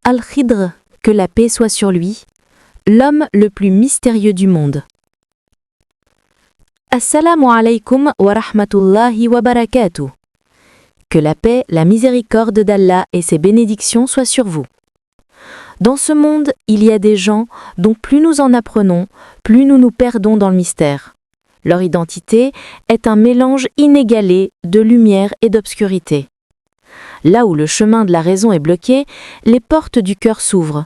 Al-Khidr, que la paix soit sur lui, l'homme le plus mystérieux du monde. Assalamu alaikum wa rahmatullahi wa barakatuh. Que la paix, la miséricorde d'Allah et ses bénédictions soient sur vous. Dans ce monde, il y a des gens dont plus nous en apprenons, plus nous nous perdons dans le mystère. Leur identité est un mélange inégalé de lumière et d'obscurité. Là où le chemin de la raison est bloqué, les portes du cœur s'ouvrent.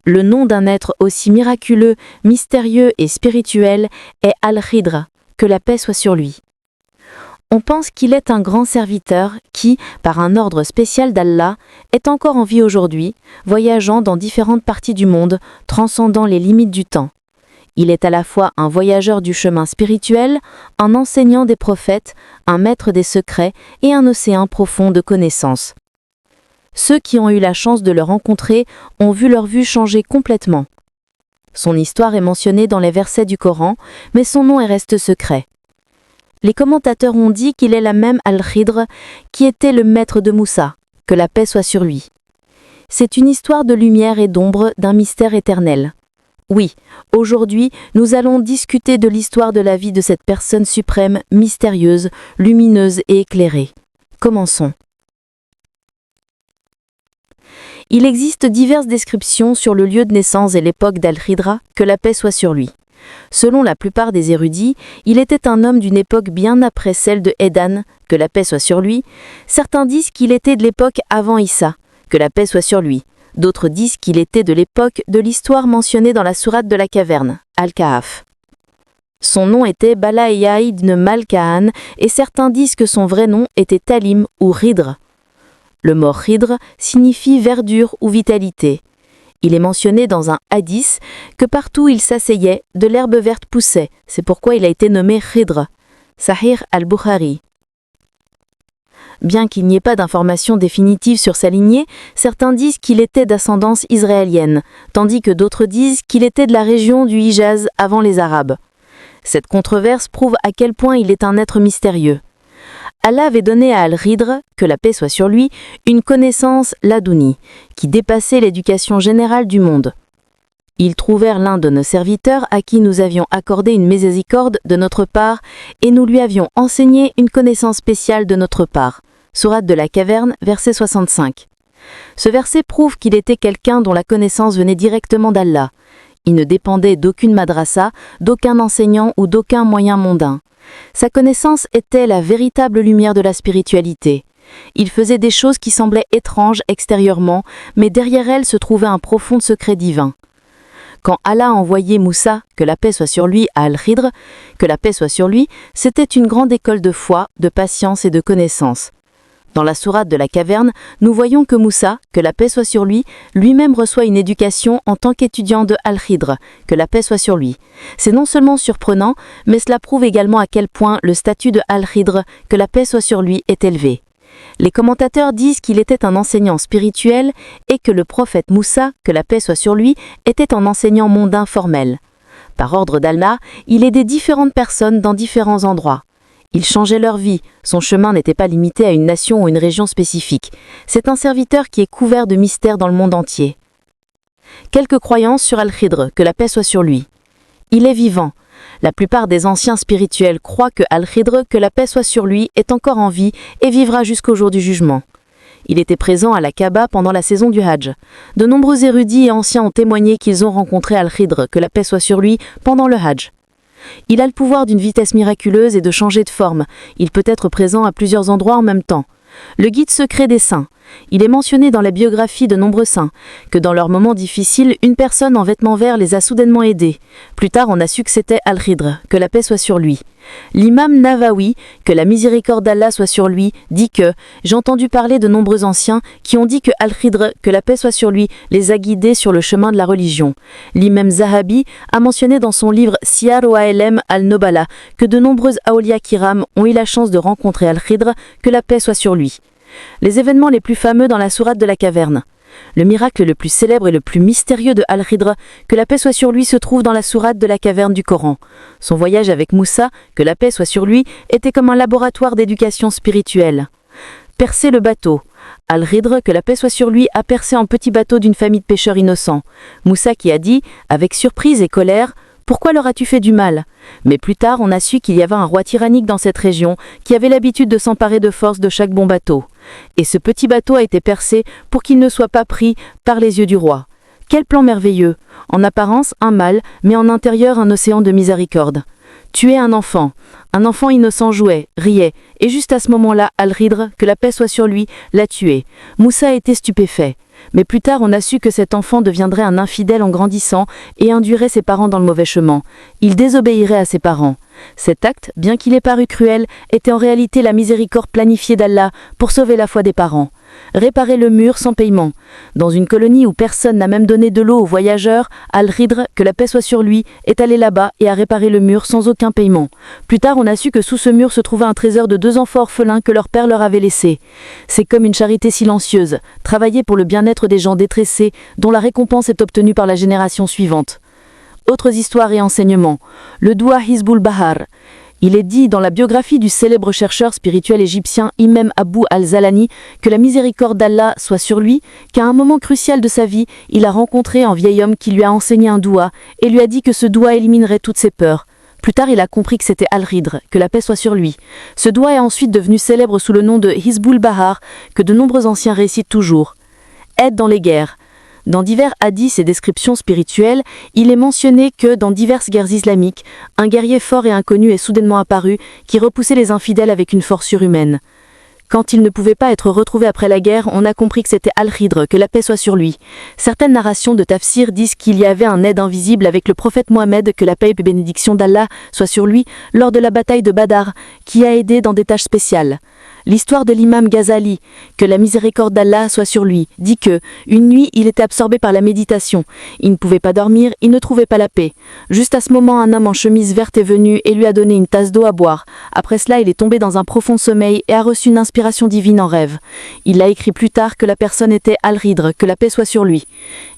Le nom d'un être aussi miraculeux, mystérieux et spirituel est Al-Khidr, que la paix soit sur lui. On pense qu'il est un grand serviteur qui, par un ordre spécial d'Allah, est encore en vie aujourd'hui, voyageant dans différentes parties du monde, transcendant les limites du temps. Il est à la fois un voyageur du chemin spirituel, un enseignant des prophètes, un maître des secrets et un océan profond de connaissances. Ceux qui ont eu la chance de le rencontrer ont vu leur vue changer complètement. Son histoire est mentionnée dans les versets du Coran, mais son nom reste secret. Les commentateurs ont dit qu'il est la même Al-Khidr qui était le maître de Moussa, que la paix soit sur lui. C'est une histoire de lumière et d'ombre d'un mystère éternel. Oui, aujourd'hui, nous allons discuter de l'histoire de la vie de cette personne suprême, mystérieuse, lumineuse et éclairée. Commençons. Il existe diverses descriptions sur le lieu de naissance et l'époque d'Al-Khidr, que la paix soit sur lui. Selon la plupart des érudits, il était un homme d'une époque bien après celle de Édan, que la paix soit sur lui. Certains disent qu'il était de l'époque avant Issa, que la paix soit sur lui. D'autres disent qu'il était de l'époque de l'histoire mentionnée dans la sourate de la caverne, Al-Kahf. Son nom était Balaïa ibn Malkahan et certains disent que son vrai nom était Talim ou Ridr. Le mot Ridr signifie verdure ou vitalité. Il est mentionné dans un hadith que partout où il s'asseyait, de l'herbe verte poussait, c'est pourquoi il a été nommé Ridr. Sahih al-Bukhari. Bien qu'il n'y ait pas d'informations définitives sur sa lignée, certains disent qu'il était d'ascendance israélienne, tandis que d'autres disent qu'il était de la région du Hijaz avant les Arabes. Cette controverse prouve à quel point il est un être mystérieux. Allah avait donné à Al-Khidr, que la paix soit sur lui, une connaissance ladouni, qui dépassait l'éducation générale du monde. Ils trouvèrent l'un de nos serviteurs à qui nous avions accordé une miséricorde de notre part et nous lui avions enseigné une connaissance spéciale de notre part. Sourate de la caverne, verset 65. Ce verset prouve qu'il était quelqu'un dont la connaissance venait directement d'Allah. Il ne dépendait d'aucune madrasa, d'aucun enseignant ou d'aucun moyen mondain. Sa connaissance était la véritable lumière de la spiritualité. Il faisait des choses qui semblaient étranges extérieurement, mais derrière elles se trouvait un profond secret divin. Quand Allah a envoyé Moussa, que la paix soit sur lui, à Al-Khidr, que la paix soit sur lui, c'était une grande école de foi, de patience et de connaissance. Dans la sourate de la caverne, nous voyons que Moussa, que la paix soit sur lui, lui-même reçoit une éducation en tant qu'étudiant de Al-Khidr, que la paix soit sur lui. C'est non seulement surprenant, mais cela prouve également à quel point le statut de Al-Khidr, que la paix soit sur lui, est élevé. Les commentateurs disent qu'il était un enseignant spirituel et que le prophète Moussa, que la paix soit sur lui, était un enseignant mondain formel. Par ordre d'Allah, il aidait différentes personnes dans différents endroits. Il changeait leur vie, son chemin n'était pas limité à une nation ou une région spécifique. C'est un serviteur qui est couvert de mystères dans le monde entier. Quelques croyances sur Al-Khidr, que la paix soit sur lui. Il est vivant. La plupart des anciens spirituels croient que Al-Khidr, que la paix soit sur lui, est encore en vie et vivra jusqu'au jour du jugement. Il était présent à la Kaaba pendant la saison du Hajj. De nombreux érudits et anciens ont témoigné qu'ils ont rencontré Al-Khidr, que la paix soit sur lui, pendant le Hajj. Il a le pouvoir d'une vitesse miraculeuse et de changer de forme. Il peut être présent à plusieurs endroits en même temps. Le guide secret des saints. Il est mentionné dans la biographie de nombreux saints que dans leurs moments difficiles, une personne en vêtements verts les a soudainement aidés. Plus tard, on a su que c'était Al-Khidr, que la paix soit sur lui. L'imam Nawawi, que la miséricorde d'Allah soit sur lui, dit que « J'ai entendu parler de nombreux anciens qui ont dit que Al-Khidr, que la paix soit sur lui, les a guidés sur le chemin de la religion. » L'imam Zahabi a mentionné dans son livre Siyar wa Alam al-Nobala que de nombreuses Awliya Kiram ont eu la chance de rencontrer Al-Khidr, que la paix soit sur lui. Les événements les plus fameux dans la sourate de la caverne. Le miracle le plus célèbre et le plus mystérieux de Al-Khidr, que la paix soit sur lui, se trouve dans la sourate de la caverne du Coran. Son voyage avec Moussa, que la paix soit sur lui, était comme un laboratoire d'éducation spirituelle. Percer le bateau. Al-Ridr, que la paix soit sur lui, a percé un petit bateau d'une famille de pêcheurs innocents. Moussa qui a dit, avec surprise et colère, « Pourquoi leur as-tu fait du mal ?» Mais plus tard, on a su qu'il y avait un roi tyrannique dans cette région qui avait l'habitude de s'emparer de force de chaque bon bateau. Et ce petit bateau a été percé pour qu'il ne soit pas pris par les yeux du roi. Quel plan merveilleux! En apparence, un mal, mais en intérieur, un océan de miséricorde. Tuer un enfant innocent jouait, riait, et juste à ce moment-là, Al-Ridr, que la paix soit sur lui, l'a tué. Moussa a été stupéfait. Mais plus tard, on a su que cet enfant deviendrait un infidèle en grandissant et induirait ses parents dans le mauvais chemin. Il désobéirait à ses parents. Cet acte, bien qu'il ait paru cruel, était en réalité la miséricorde planifiée d'Allah pour sauver la foi des parents. Réparer le mur sans paiement. Dans une colonie où personne n'a même donné de l'eau aux voyageurs, Al-Ridr, que la paix soit sur lui, est allé là-bas et a réparé le mur sans aucun paiement. Plus tard, on a su que sous ce mur se trouvait un trésor de 2 enfants orphelins que leur père leur avait laissé. C'est comme une charité silencieuse, travailler pour le bien-être des gens détressés, dont la récompense est obtenue par la génération suivante. Autres histoires et enseignements. Le doua Hizbul Bahar. Il est dit dans la biographie du célèbre chercheur spirituel égyptien Imam Abu al-Zalani que la miséricorde d'Allah soit sur lui, qu'à un moment crucial de sa vie, il a rencontré un vieil homme qui lui a enseigné un doua et lui a dit que ce doua éliminerait toutes ses peurs. Plus tard, il a compris que c'était Al-Ridr, que la paix soit sur lui. Ce doua est ensuite devenu célèbre sous le nom de Hizbul Bahar, que de nombreux anciens récitent toujours. Aide dans les guerres. Dans divers hadiths et descriptions spirituelles, il est mentionné que, dans diverses guerres islamiques, un guerrier fort et inconnu est soudainement apparu, qui repoussait les infidèles avec une force surhumaine. Quand il ne pouvait pas être retrouvé après la guerre, on a compris que c'était Al-Ridr, que la paix soit sur lui. Certaines narrations de Tafsir disent qu'il y avait un aide invisible avec le prophète Mohammed, que la paix et bénédiction d'Allah soit sur lui, lors de la bataille de Badr, qui a aidé dans des tâches spéciales. L'histoire de l'imam Ghazali, que la miséricorde d'Allah soit sur lui, dit que, une nuit, il était absorbé par la méditation. Il ne pouvait pas dormir, il ne trouvait pas la paix. Juste à ce moment, un homme en chemise verte est venu et lui a donné une tasse d'eau à boire. Après cela, il est tombé dans un profond sommeil et a reçu une inspiration divine en rêve. Il a écrit plus tard que la personne était Al-Ridr, que la paix soit sur lui.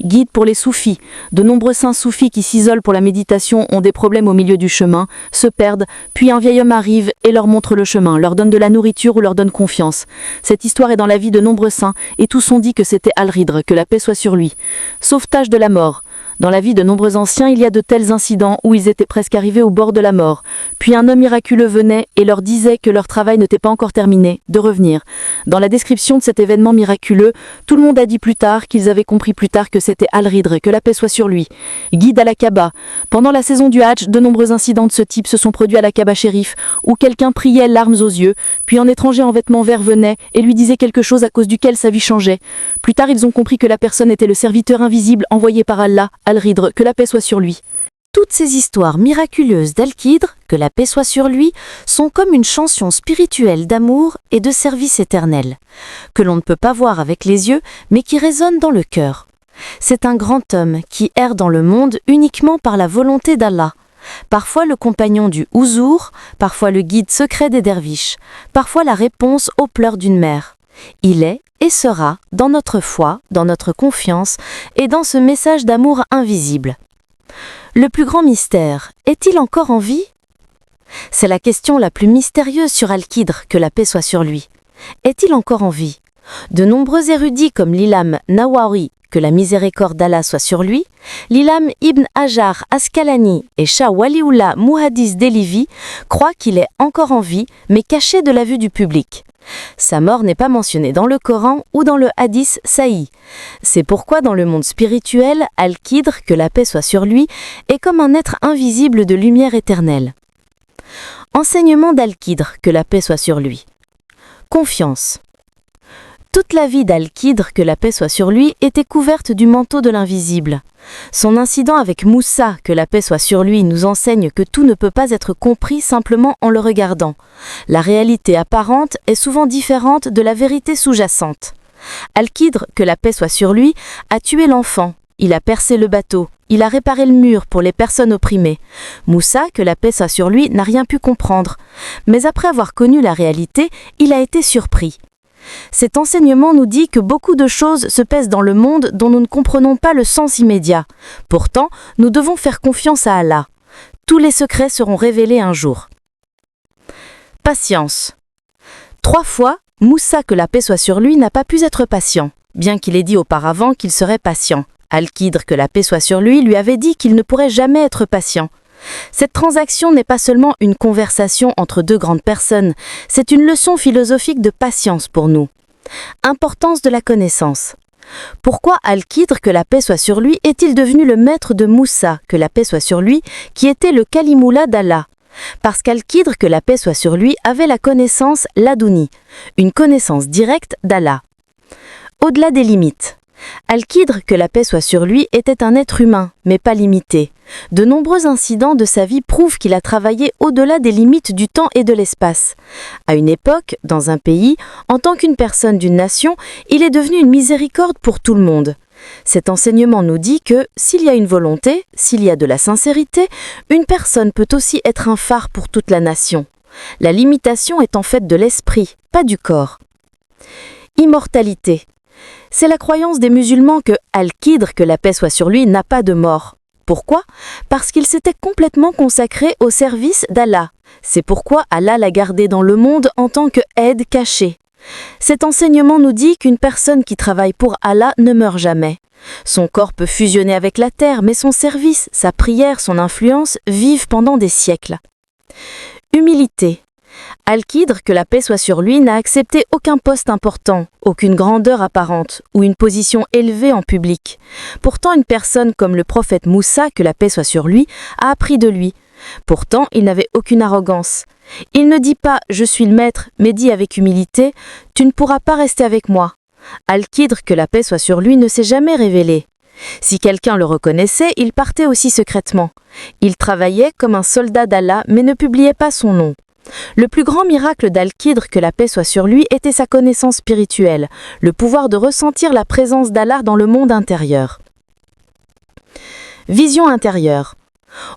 Guide pour les soufis. De nombreux saints soufis qui s'isolent pour la méditation ont des problèmes au milieu du chemin, se perdent, puis un vieil homme arrive et leur montre le chemin, leur donne de la nourriture ou leur donne confiance. Cette histoire est dans la vie de nombreux saints et tous ont dit que c'était Al-Ridr, que la paix soit sur lui. Sauvetage de la mort. Dans la vie de nombreux anciens, il y a de tels incidents où ils étaient presque arrivés au bord de la mort. Puis un homme miraculeux venait et leur disait que leur travail n'était pas encore terminé, de revenir. Dans la description de cet événement miraculeux, tout le monde a dit plus tard qu'ils avaient compris plus tard que c'était Al-Ridr, que la paix soit sur lui. Guide à la Kaaba. Pendant la saison du Hajj, de nombreux incidents de ce type se sont produits à la Kaaba Chérif, où quelqu'un priait larmes aux yeux, puis un étranger en vêtements verts venait et lui disait quelque chose à cause duquel sa vie changeait. Plus tard, ils ont compris que la personne était le serviteur invisible envoyé par Allah, Al-Ridr, que la paix soit sur lui. Toutes ces histoires miraculeuses d'Al-Ridr, que la paix soit sur lui, sont comme une chanson spirituelle d'amour et de service éternel, que l'on ne peut pas voir avec les yeux, mais qui résonne dans le cœur. C'est un grand homme qui erre dans le monde uniquement par la volonté d'Allah. Parfois le compagnon du Houzour, parfois le guide secret des derviches, parfois la réponse aux pleurs d'une mère. Il est et sera dans notre foi, dans notre confiance et dans ce message d'amour invisible. Le plus grand mystère, est-il encore en vie ? C'est la question la plus mystérieuse sur Al-Ridr, que la paix soit sur lui. Est-il encore en vie ? De nombreux érudits comme l'Imam Nawawi, que la miséricorde d'Allah soit sur lui, l'Imam Ibn Hajar Asqalani et Shah Waliullah Muhaddis Delivi croient qu'il est encore en vie, mais caché de la vue du public. Sa mort n'est pas mentionnée dans le Coran ou dans le Hadith Sahih. C'est pourquoi dans le monde spirituel, Al-Ridr, que la paix soit sur lui, est comme un être invisible de lumière éternelle. Enseignement d'Al-Ridr, que la paix soit sur lui. Confiance. Toute la vie d'Al-Ridr, que la paix soit sur lui, était couverte du manteau de l'invisible. Son incident avec Moussa, que la paix soit sur lui, nous enseigne que tout ne peut pas être compris simplement en le regardant. La réalité apparente est souvent différente de la vérité sous-jacente. Al-Ridr, que la paix soit sur lui, a tué l'enfant, il a percé le bateau, il a réparé le mur pour les personnes opprimées. Moussa, que la paix soit sur lui, n'a rien pu comprendre. Mais après avoir connu la réalité, il a été surpris. Cet enseignement nous dit que beaucoup de choses se passent dans le monde dont nous ne comprenons pas le sens immédiat. Pourtant, nous devons faire confiance à Allah. Tous les secrets seront révélés un jour. Patience. 3 fois, Moussa, que la paix soit sur lui, n'a pas pu être patient, bien qu'il ait dit auparavant qu'il serait patient. Al-Khidr, que la paix soit sur lui avait dit qu'il ne pourrait jamais être patient. Cette transaction n'est pas seulement une conversation entre deux grandes personnes, c'est une leçon philosophique de patience pour nous. Importance de la connaissance. Pourquoi Al-Khidr, que la paix soit sur lui, est-il devenu le maître de Moussa, que la paix soit sur lui, qui était le Kalimoula d'Allah? Parce qu'Al-Khidr, que la paix soit sur lui, avait la connaissance ladouni, une connaissance directe d'Allah. Au-delà des limites. Al-Khidr, que la paix soit sur lui, était un être humain, mais pas limité. De nombreux incidents de sa vie prouvent qu'il a travaillé au-delà des limites du temps et de l'espace. À une époque, dans un pays, en tant qu'une personne d'une nation, il est devenu une miséricorde pour tout le monde. Cet enseignement nous dit que, s'il y a une volonté, s'il y a de la sincérité, une personne peut aussi être un phare pour toute la nation. La limitation est en fait de l'esprit, pas du corps. Immortalité. C'est la croyance des musulmans que Al-Khidr, que la paix soit sur lui, n'a pas de mort. Pourquoi? Parce qu'il s'était complètement consacré au service d'Allah. C'est pourquoi Allah l'a gardé dans le monde en tant que aide cachée. Cet enseignement nous dit qu'une personne qui travaille pour Allah ne meurt jamais. Son corps peut fusionner avec la terre, mais son service, sa prière, son influence vivent pendant des siècles. Humilité. Al-Khidr, que la paix soit sur lui, n'a accepté aucun poste important, aucune grandeur apparente ou une position élevée en public. Pourtant, une personne comme le prophète Moussa, que la paix soit sur lui, a appris de lui. Pourtant, il n'avait aucune arrogance. Il ne dit pas « je suis le maître », mais dit avec humilité « tu ne pourras pas rester avec moi ». Al-Khidr, que la paix soit sur lui, ne s'est jamais révélé. Si quelqu'un le reconnaissait, il partait aussi secrètement. Il travaillait comme un soldat d'Allah, mais ne publiait pas son nom. Le plus grand miracle d'Al-Khidr, que la paix soit sur lui, était sa connaissance spirituelle, le pouvoir de ressentir la présence d'Allah dans le monde intérieur. Vision intérieure.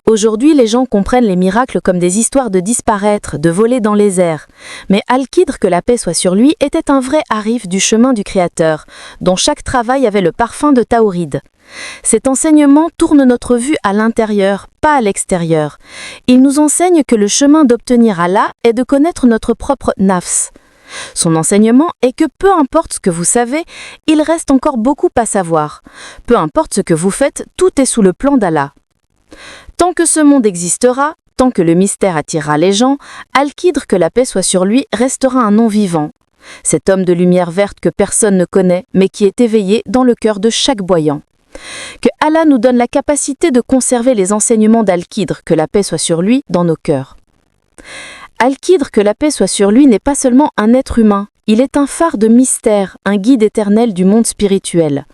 Aujourd'hui, les gens comprennent les miracles comme des histoires de disparaître, de voler dans les airs. Mais Al-Khidr, que la paix soit sur lui, était un vrai arif du chemin du Créateur, dont chaque travail avait le parfum de Tawhid. Cet enseignement tourne notre vue à l'intérieur, pas à l'extérieur. Il nous enseigne que le chemin d'obtenir Allah est de connaître notre propre nafs. Son enseignement est que peu importe ce que vous savez, il reste encore beaucoup à savoir. Peu importe ce que vous faites, tout est sous le plan d'Allah. Tant que ce monde existera, tant que le mystère attirera les gens, Al-Khidr, que la paix soit sur lui, restera un nom vivant. Cet homme de lumière verte que personne ne connaît, mais qui est éveillé dans le cœur de chaque voyant. Que Allah nous donne la capacité de conserver les enseignements d'Al-Khidr, que la paix soit sur lui, dans nos cœurs. Al-Khidr, que la paix soit sur lui, n'est pas seulement un être humain, il est un phare de mystère, un guide éternel du monde spirituel.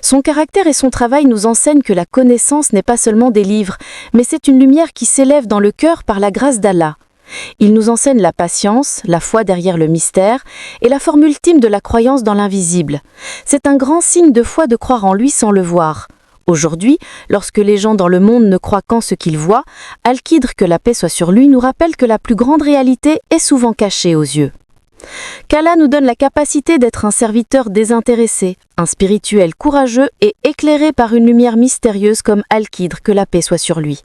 Son caractère et son travail nous enseignent que la connaissance n'est pas seulement des livres, mais c'est une lumière qui s'élève dans le cœur par la grâce d'Allah. Il nous enseigne la patience, la foi derrière le mystère et la forme ultime de la croyance dans l'invisible. C'est un grand signe de foi de croire en lui sans le voir. Aujourd'hui, lorsque les gens dans le monde ne croient qu'en ce qu'ils voient, Al-Khidr, que la paix soit sur lui, nous rappelle que la plus grande réalité est souvent cachée aux yeux. Qu'Allah nous donne la capacité d'être un serviteur désintéressé, un spirituel courageux et éclairé par une lumière mystérieuse comme Al-Khidr, que la paix soit sur lui.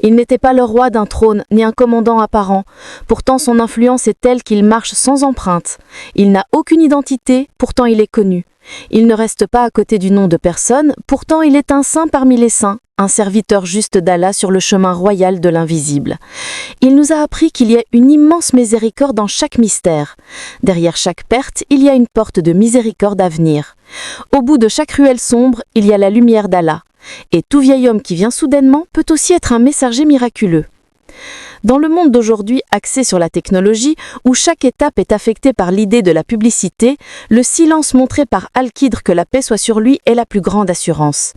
Il n'était pas le roi d'un trône, ni un commandant apparent. Pourtant son influence est telle qu'il marche sans empreinte. Il n'a aucune identité, pourtant il est connu. Il ne reste pas à côté du nom de personne, pourtant il est un saint parmi les saints, un serviteur juste d'Allah sur le chemin royal de l'invisible. Il nous a appris qu'il y a une immense miséricorde dans chaque mystère. Derrière chaque perte, il y a une porte de miséricorde à venir. Au bout de chaque ruelle sombre, il y a la lumière d'Allah. Et tout vieil homme qui vient soudainement peut aussi être un messager miraculeux. Dans le monde d'aujourd'hui axé sur la technologie, où chaque étape est affectée par l'idée de la publicité, le silence montré par Al-Khidr, que la paix soit sur lui, est la plus grande assurance.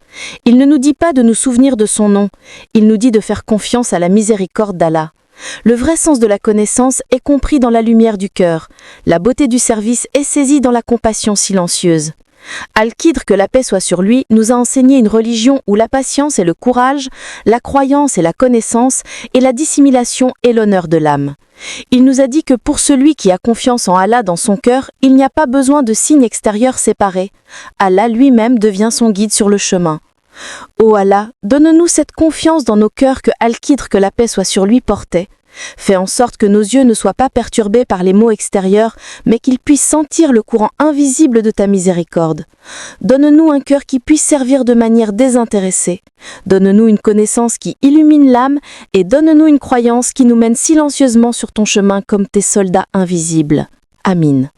Il ne nous dit pas de nous souvenir de son nom, il nous dit de faire confiance à la miséricorde d'Allah. Le vrai sens de la connaissance est compris dans la lumière du cœur, la beauté du service est saisie dans la compassion silencieuse. Al-Khidr, que la paix soit sur lui, nous a enseigné une religion où la patience et le courage, la croyance et la connaissance, et la dissimulation et l'honneur de l'âme. Il nous a dit que pour celui qui a confiance en Allah dans son cœur, il n'y a pas besoin de signes extérieurs séparés. Allah lui-même devient son guide sur le chemin. Ô Allah, donne-nous cette confiance dans nos cœurs que Al-Khidr, que la paix soit sur lui, portait. Fais en sorte que nos yeux ne soient pas perturbés par les maux extérieurs, mais qu'ils puissent sentir le courant invisible de ta miséricorde. Donne-nous un cœur qui puisse servir de manière désintéressée. Donne-nous une connaissance qui illumine l'âme et donne-nous une croyance qui nous mène silencieusement sur ton chemin comme tes soldats invisibles. Amin.